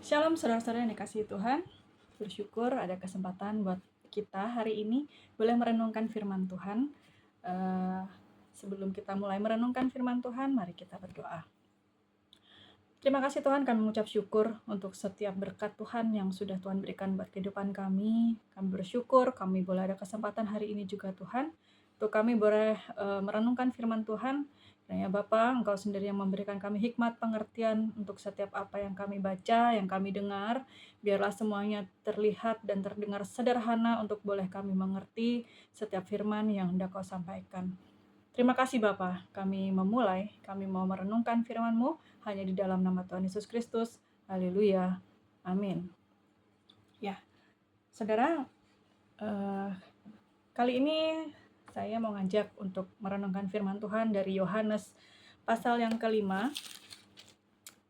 Shalom saudara-saudara yang dikasihi Tuhan. Bersyukur ada kesempatan buat kita hari ini boleh merenungkan firman Tuhan. Sebelum kita mulai merenungkan firman Tuhan, mari kita berdoa. Terima kasih Tuhan, kami mengucap syukur untuk setiap berkat Tuhan yang sudah Tuhan berikan buat kehidupan kami. Kami bersyukur kami boleh ada kesempatan hari ini juga Tuhan, untuk kami boleh merenungkan firman Tuhan. Ya Bapa, Engkau sendiri yang memberikan kami hikmat pengertian untuk setiap apa yang kami baca, yang kami dengar. Biarlah semuanya terlihat dan terdengar sederhana untuk boleh kami mengerti setiap firman yang hendak Kau sampaikan. Terima kasih Bapa, kami mau merenungkan firman-Mu hanya di dalam nama Tuhan Yesus Kristus. Haleluya. Amin. Ya, saudara, kali ini saya mau ngajak untuk merenungkan firman Tuhan dari Yohanes pasal yang kelima,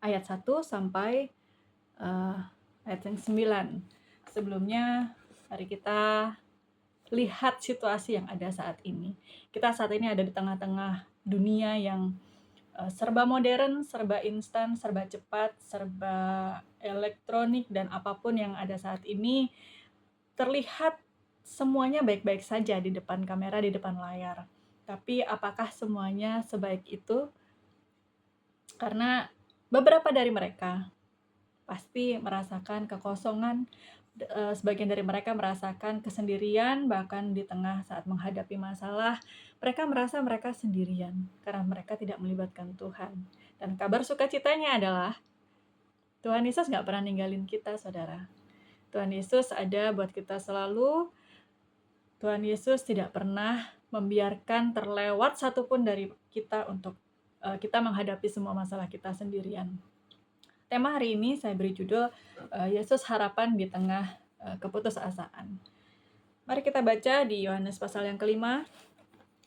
ayat 1 sampai ayat yang 9. Sebelumnya, mari kita lihat situasi yang ada saat ini. Kita saat ini ada di tengah-tengah dunia yang serba modern, serba instan, serba cepat, serba elektronik, dan apapun yang ada saat ini terlihat semuanya baik-baik saja di depan kamera, di depan layar. Tapi apakah semuanya sebaik itu? Karena beberapa dari mereka pasti merasakan kekosongan, sebagian dari mereka merasakan kesendirian, bahkan di tengah saat menghadapi masalah, mereka merasa mereka sendirian karena mereka tidak melibatkan Tuhan. Dan kabar sukacitanya adalah Tuhan Yesus nggak pernah ninggalin kita, saudara. Tuhan Yesus ada buat kita selalu. Tuhan Yesus tidak pernah membiarkan terlewat satupun dari kita untuk kita menghadapi semua masalah kita sendirian. Tema hari ini saya beri judul Yesus Harapan di Tengah Keputusasaan. Mari kita baca di Yohanes pasal yang kelima,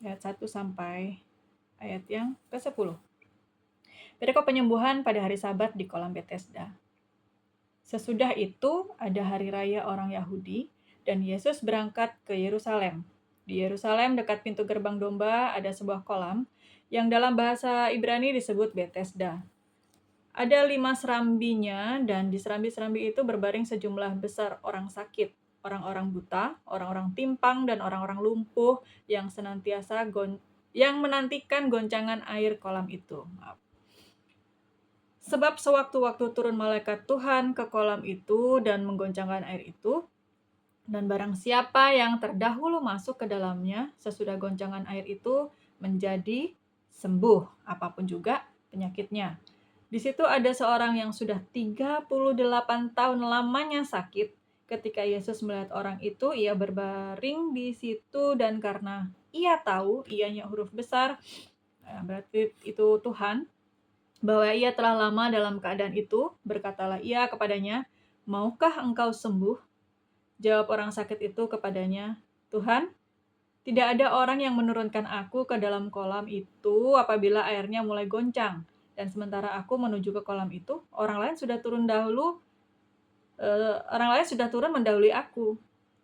ayat 1 sampai ayat yang ke-10. Perikop penyembuhan pada hari Sabat di kolam Betesda. Sesudah itu ada hari raya orang Yahudi, dan Yesus berangkat ke Yerusalem. Di Yerusalem dekat pintu gerbang domba ada sebuah kolam yang dalam bahasa Ibrani disebut Betesda. Ada 5 serambinya, dan di serambi-serambi itu berbaring sejumlah besar orang sakit, orang-orang buta, orang-orang timpang, dan orang-orang lumpuh yang menantikan goncangan air kolam itu. Sebab sewaktu-waktu turun malaikat Tuhan ke kolam itu dan menggoncangkan air itu, dan barang siapa yang terdahulu masuk ke dalamnya sesudah goncangan air itu menjadi sembuh, apapun juga penyakitnya. Di situ ada seorang yang sudah 38 tahun lamanya sakit. Ketika Yesus melihat orang itu, ia berbaring di situ, dan karena ia tahu, ianya huruf besar, berarti itu Tuhan, bahwa ia telah lama dalam keadaan itu, berkatalah ia kepadanya, "Maukah engkau sembuh?" Jawab orang sakit itu kepadanya, "Tuhan, tidak ada orang yang menurunkan aku ke dalam kolam itu apabila airnya mulai goncang. Dan sementara aku menuju ke kolam itu, orang lain sudah turun mendahului aku."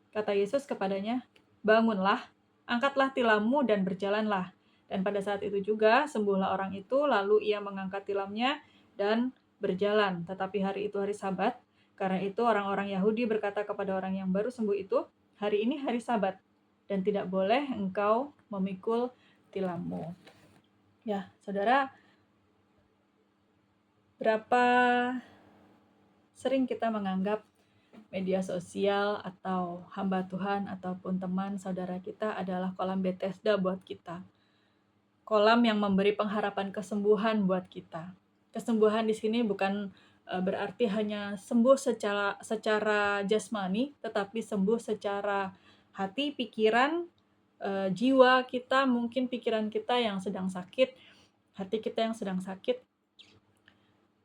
Kata Yesus kepadanya, "Bangunlah, angkatlah tilammu dan berjalanlah." Dan pada saat itu juga sembuhlah orang itu, lalu ia mengangkat tilamnya dan berjalan. Tetapi hari itu hari Sabat, karena itu orang-orang Yahudi berkata kepada orang yang baru sembuh itu, "Hari ini hari Sabat, dan tidak boleh engkau memikul tilammu." Ya, saudara, berapa sering kita menganggap media sosial atau hamba Tuhan ataupun teman saudara kita adalah kolam Betesda buat kita. Kolam yang memberi pengharapan kesembuhan buat kita. Kesembuhan di sini bukan berarti hanya sembuh secara jasmani, tetapi sembuh secara hati, pikiran, jiwa kita, mungkin pikiran kita yang sedang sakit, hati kita yang sedang sakit.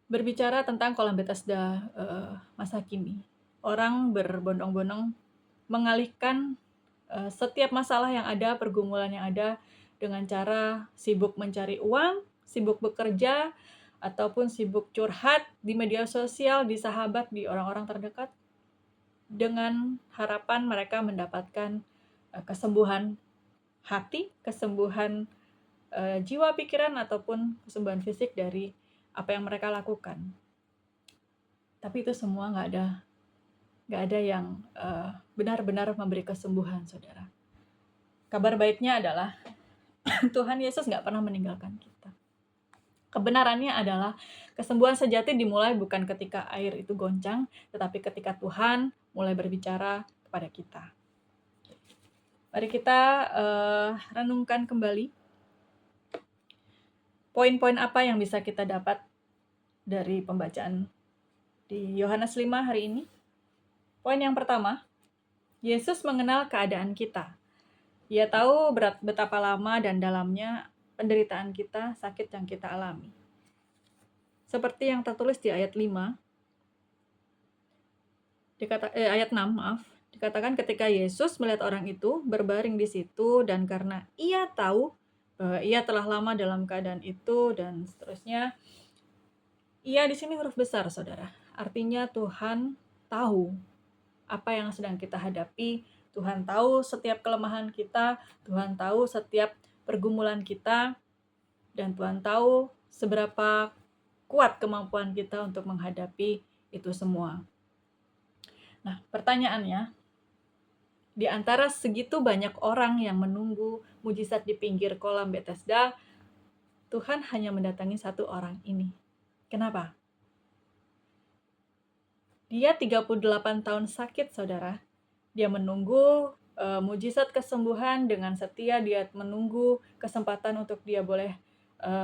Berbicara tentang kolam Betesda masa kini, orang berbondong-bondong mengalihkan setiap masalah yang ada, pergumulan yang ada, dengan cara sibuk mencari uang, sibuk bekerja, ataupun sibuk curhat di media sosial, di sahabat, di orang-orang terdekat, dengan harapan mereka mendapatkan kesembuhan hati, kesembuhan jiwa, pikiran, ataupun kesembuhan fisik dari apa yang mereka lakukan. Tapi itu semua nggak ada yang benar-benar memberi kesembuhan, saudara. Kabar baiknya adalah Tuhan Yesus nggak pernah meninggalkan kita. Kebenarannya adalah kesembuhan sejati dimulai bukan ketika air itu goncang, tetapi ketika Tuhan mulai berbicara kepada kita. Mari kita renungkan kembali poin-poin apa yang bisa kita dapat dari pembacaan di Yohanes 5 hari ini. Poin yang pertama, Yesus mengenal keadaan kita. Ia tahu betapa lama dan dalamnya penderitaan kita, sakit yang kita alami. Seperti yang tertulis di ayat 5, ayat 6, dikatakan ketika Yesus melihat orang itu berbaring di situ dan karena ia tahu bahwa ia telah lama dalam keadaan itu dan seterusnya. Ia di sini huruf besar, saudara. Artinya Tuhan tahu apa yang sedang kita hadapi. Tuhan tahu setiap kelemahan kita, Tuhan tahu setiap pergumulan kita, dan Tuhan tahu seberapa kuat kemampuan kita untuk menghadapi itu semua. Nah, pertanyaannya, di antara segitu banyak orang yang menunggu mujizat di pinggir kolam Bethesda, Tuhan hanya mendatangi satu orang ini. Kenapa? Dia 38 tahun sakit, saudara. Dia menunggu mujizat kesembuhan dengan setia. Dia menunggu kesempatan untuk dia boleh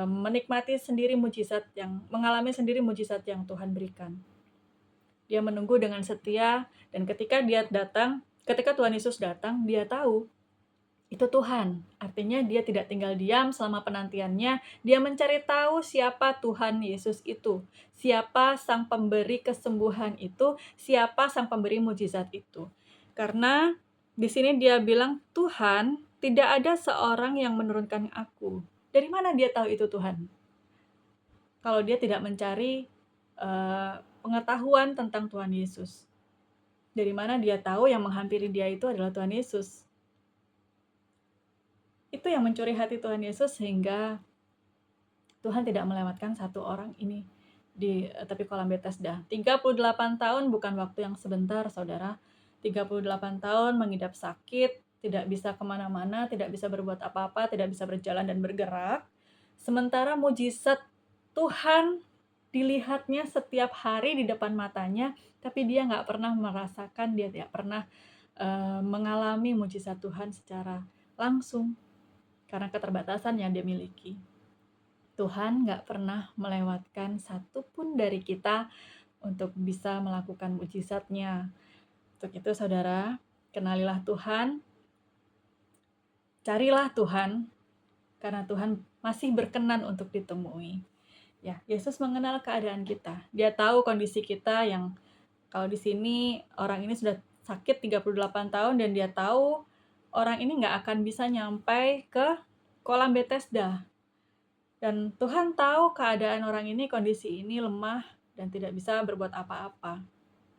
menikmati sendiri mengalami sendiri mujizat yang Tuhan berikan. Dia menunggu dengan setia, dan ketika Tuhan Yesus datang, dia tahu itu Tuhan. Artinya dia tidak tinggal diam selama penantiannya. Dia mencari tahu siapa Tuhan Yesus itu, siapa sang pemberi kesembuhan itu, siapa sang pemberi mujizat itu. Karena di sini dia bilang, Tuhan, tidak ada seorang yang menurunkan aku. Dari mana dia tahu itu Tuhan? Kalau dia tidak mencari pengetahuan tentang Tuhan Yesus. Dari mana dia tahu yang menghampiri dia itu adalah Tuhan Yesus? Itu yang mencuri hati Tuhan Yesus sehingga Tuhan tidak melewatkan satu orang ini di tepi kolam Bethesda. 38 tahun bukan waktu yang sebentar, saudara. 38 tahun mengidap sakit, tidak bisa kemana-mana, tidak bisa berbuat apa-apa, tidak bisa berjalan dan bergerak. Sementara mujizat Tuhan dilihatnya setiap hari di depan matanya, tapi dia nggak pernah merasakan, dia tidak pernah mengalami mujizat Tuhan secara langsung karena keterbatasan yang dia miliki. Tuhan nggak pernah melewatkan satupun dari kita untuk bisa melakukan mujizatnya. Untuk itu, saudara, kenalilah Tuhan, carilah Tuhan, karena Tuhan masih berkenan untuk ditemui. Ya, Yesus mengenal keadaan kita. Dia tahu kondisi kita yang kalau di sini orang ini sudah sakit 38 tahun dan dia tahu orang ini nggak akan bisa nyampai ke kolam Bethesda. Dan Tuhan tahu keadaan orang ini, kondisi ini lemah dan tidak bisa berbuat apa-apa.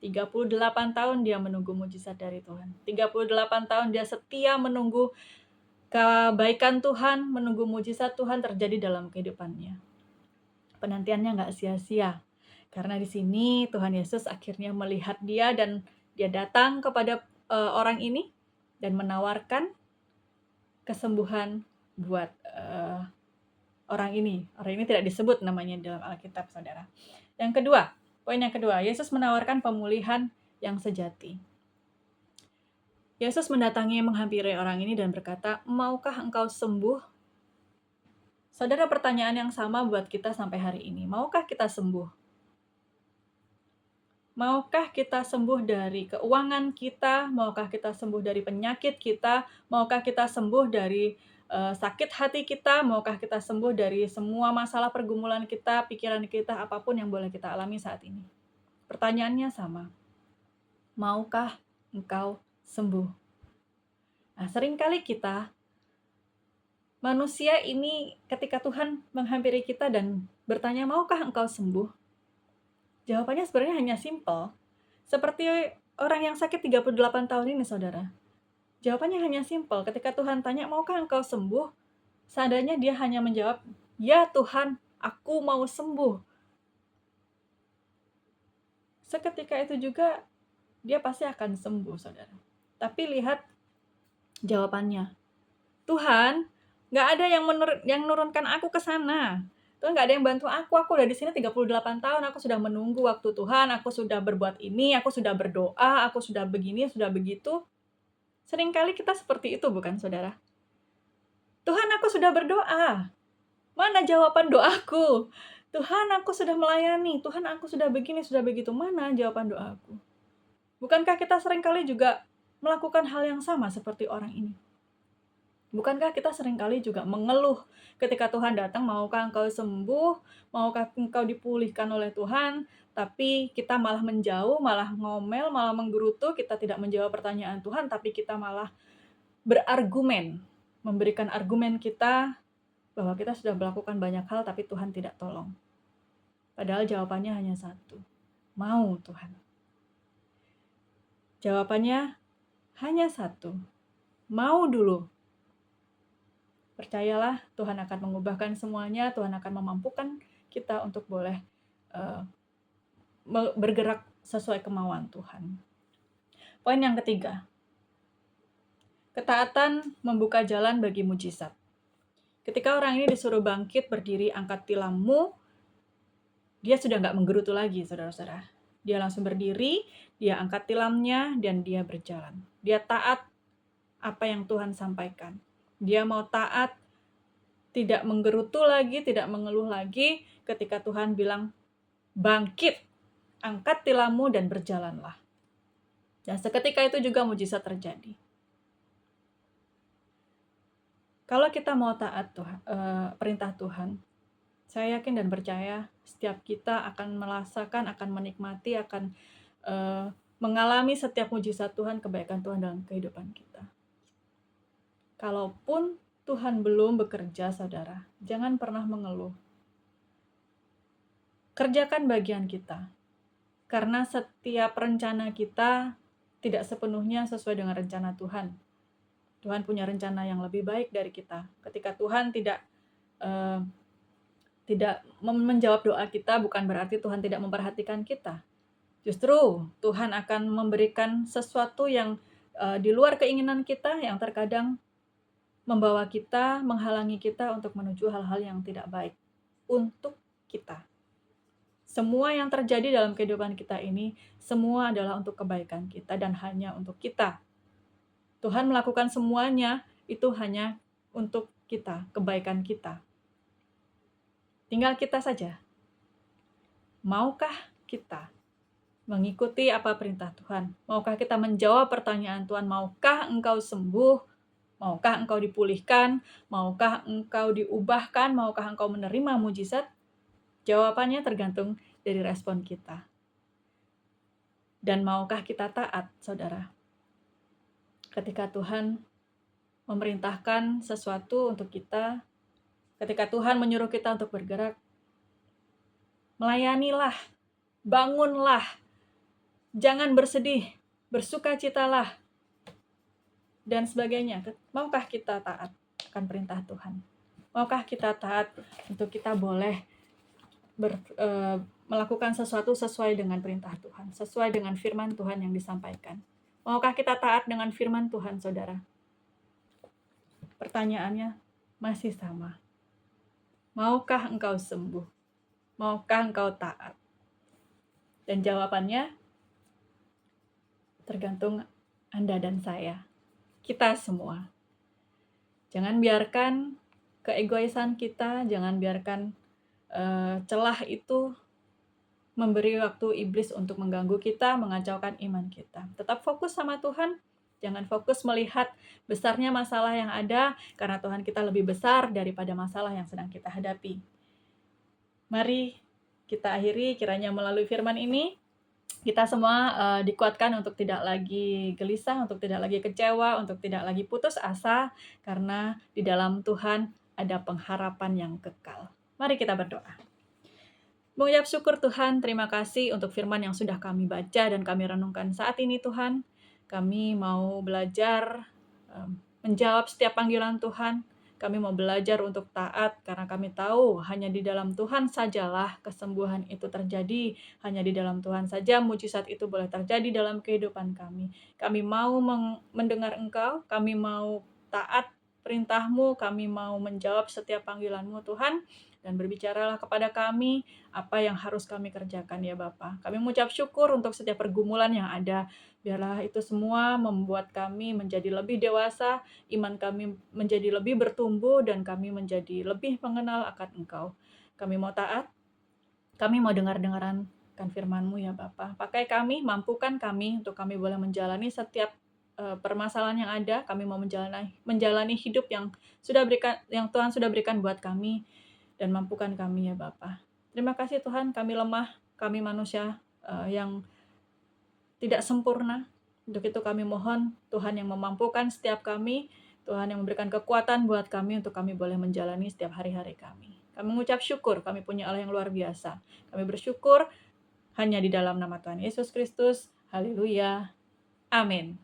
38 tahun dia menunggu mujizat dari Tuhan. 38 tahun dia setia menunggu kebaikan Tuhan, menunggu mujizat Tuhan terjadi dalam kehidupannya. Penantiannya nggak sia-sia. Karena di sini Tuhan Yesus akhirnya melihat dia dan dia datang kepada orang ini dan menawarkan kesembuhan buat orang ini. Orang ini tidak disebut namanya dalam Alkitab, saudara. Yang kedua, poin yang kedua, Yesus menawarkan pemulihan yang sejati. Yesus mendatangi menghampiri orang ini dan berkata, maukah engkau sembuh? Saudara, pertanyaan yang sama buat kita sampai hari ini. Maukah kita sembuh? Maukah kita sembuh dari keuangan kita? Maukah kita sembuh dari penyakit kita? Maukah kita sembuh dari sakit hati kita? Maukah kita sembuh dari semua masalah pergumulan kita, pikiran kita, apapun yang boleh kita alami saat ini? Pertanyaannya sama. Maukah engkau sembuh? Nah, seringkali kita, manusia ini ketika Tuhan menghampiri kita dan bertanya, maukah engkau sembuh? Jawabannya sebenarnya hanya simpel. Seperti orang yang sakit 38 tahun ini, saudara. Jawabannya hanya simpel. Ketika Tuhan tanya, maukah engkau sembuh? Seadanya dia hanya menjawab, ya Tuhan, aku mau sembuh. seketika itu juga dia pasti akan sembuh, saudara. Tapi lihat jawabannya. Tuhan, nggak ada yang nurunkan aku ke sana. Tuhan nggak ada yang bantu aku udah di sini 38 tahun, aku sudah menunggu waktu Tuhan, aku sudah berbuat ini, aku sudah berdoa, aku sudah begini, sudah begitu. Seringkali kita seperti itu, bukan saudara? Tuhan, aku sudah berdoa. Mana jawaban doaku? Tuhan, aku sudah melayani. Tuhan, aku sudah begini, sudah begitu. Mana jawaban doaku? Bukankah kita seringkali juga melakukan hal yang sama seperti orang ini? Bukankah kita seringkali juga mengeluh ketika Tuhan datang, maukah engkau sembuh, maukah engkau dipulihkan oleh Tuhan, tapi kita malah menjauh, malah ngomel, malah menggerutu, kita tidak menjawab pertanyaan Tuhan, tapi kita malah berargumen, memberikan argumen kita bahwa kita sudah melakukan banyak hal, tapi Tuhan tidak tolong. Padahal jawabannya hanya satu, mau Tuhan. Jawabannya hanya satu, mau dulu. Percayalah, Tuhan akan mengubahkan semuanya, Tuhan akan memampukan kita untuk boleh bergerak sesuai kemauan Tuhan. Poin yang ketiga, ketaatan membuka jalan bagi mujizat. Ketika orang ini disuruh bangkit, berdiri, angkat tilammu, dia sudah nggak menggerutu lagi, saudara-saudara. Dia langsung berdiri, dia angkat tilamnya, dan dia berjalan. Dia taat apa yang Tuhan sampaikan. Dia mau taat, tidak menggerutu lagi, tidak mengeluh lagi ketika Tuhan bilang, bangkit, angkat tilammu dan berjalanlah. Dan seketika itu juga mujizat terjadi. Kalau kita mau taat perintah Tuhan, saya yakin dan percaya setiap kita akan merasakan, akan menikmati, akan mengalami setiap mujizat Tuhan, kebaikan Tuhan dalam kehidupan kita. Kalaupun Tuhan belum bekerja, saudara, jangan pernah mengeluh. Kerjakan bagian kita. Karena setiap rencana kita tidak sepenuhnya sesuai dengan rencana Tuhan. Tuhan punya rencana yang lebih baik dari kita. Ketika Tuhan tidak menjawab doa kita, bukan berarti Tuhan tidak memperhatikan kita. Justru Tuhan akan memberikan sesuatu yang di luar keinginan kita, yang terkadang membawa kita, menghalangi kita untuk menuju hal-hal yang tidak baik untuk kita. Semua yang terjadi dalam kehidupan kita ini, semua adalah untuk kebaikan kita dan hanya untuk kita. Tuhan melakukan semuanya itu hanya untuk kita, kebaikan kita. Tinggal kita saja. Maukah kita mengikuti apa perintah Tuhan? Maukah kita menjawab pertanyaan Tuhan? Maukah engkau sembuh? Maukah engkau dipulihkan? Maukah engkau diubahkan? Maukah engkau menerima mujizat? Jawabannya tergantung dari respon kita. Dan maukah kita taat, saudara? Ketika Tuhan memerintahkan sesuatu untuk kita, ketika Tuhan menyuruh kita untuk bergerak, melayanilah, bangunlah, jangan bersedih, bersukacitalah, dan sebagainya. Maukah kita taat akan perintah Tuhan? Maukah kita taat untuk kita boleh melakukan sesuatu sesuai dengan perintah Tuhan, sesuai dengan firman Tuhan yang disampaikan? Maukah kita taat dengan firman Tuhan, saudara? Pertanyaannya masih sama. Maukah engkau sembuh? Maukah engkau taat? Dan jawabannya tergantung Anda dan saya. Kita semua. Jangan biarkan keegoisan kita, jangan biarkan celah itu memberi waktu iblis untuk mengganggu kita, mengacaukan iman kita. Tetap fokus sama Tuhan, jangan fokus melihat besarnya masalah yang ada, karena Tuhan kita lebih besar daripada masalah yang sedang kita hadapi. Mari kita akhiri kiranya melalui firman ini, kita semua dikuatkan untuk tidak lagi gelisah, untuk tidak lagi kecewa, untuk tidak lagi putus asa, karena di dalam Tuhan ada pengharapan yang kekal. Mari kita berdoa. Mengucap syukur Tuhan, terima kasih untuk firman yang sudah kami baca dan kami renungkan saat ini Tuhan. Kami mau belajar menjawab setiap panggilan Tuhan, Kami mau belajar untuk taat karena kami tahu hanya di dalam Tuhan sajalah kesembuhan itu terjadi. Hanya di dalam Tuhan saja mujizat itu boleh terjadi dalam kehidupan kami. Kami mau mendengar Engkau, kami mau taat perintah-Mu, kami mau menjawab setiap panggilan-Mu Tuhan, dan berbicaralah kepada kami apa yang harus kami kerjakan ya Bapa. Kami mengucap syukur untuk setiap pergumulan yang ada. Biarlah itu semua membuat kami menjadi lebih dewasa, iman kami menjadi lebih bertumbuh, dan kami menjadi lebih mengenal akan Engkau. Kami mau taat, kami mau dengar-dengaran firman-Mu ya Bapa. Pakai kami, mampukan kami untuk kami boleh menjalani setiap permasalahan yang ada. Kami mau menjalani hidup yang Tuhan sudah berikan buat kami, dan mampukan kami ya Bapa. Terima kasih Tuhan, kami lemah, kami manusia yang tidak sempurna. Untuk itu kami mohon Tuhan yang memampukan setiap kami, Tuhan yang memberikan kekuatan buat kami untuk kami boleh menjalani setiap hari-hari kami. Kami mengucap syukur, kami punya Allah yang luar biasa. Kami bersyukur hanya di dalam nama Tuhan Yesus Kristus. Haleluya. Amin.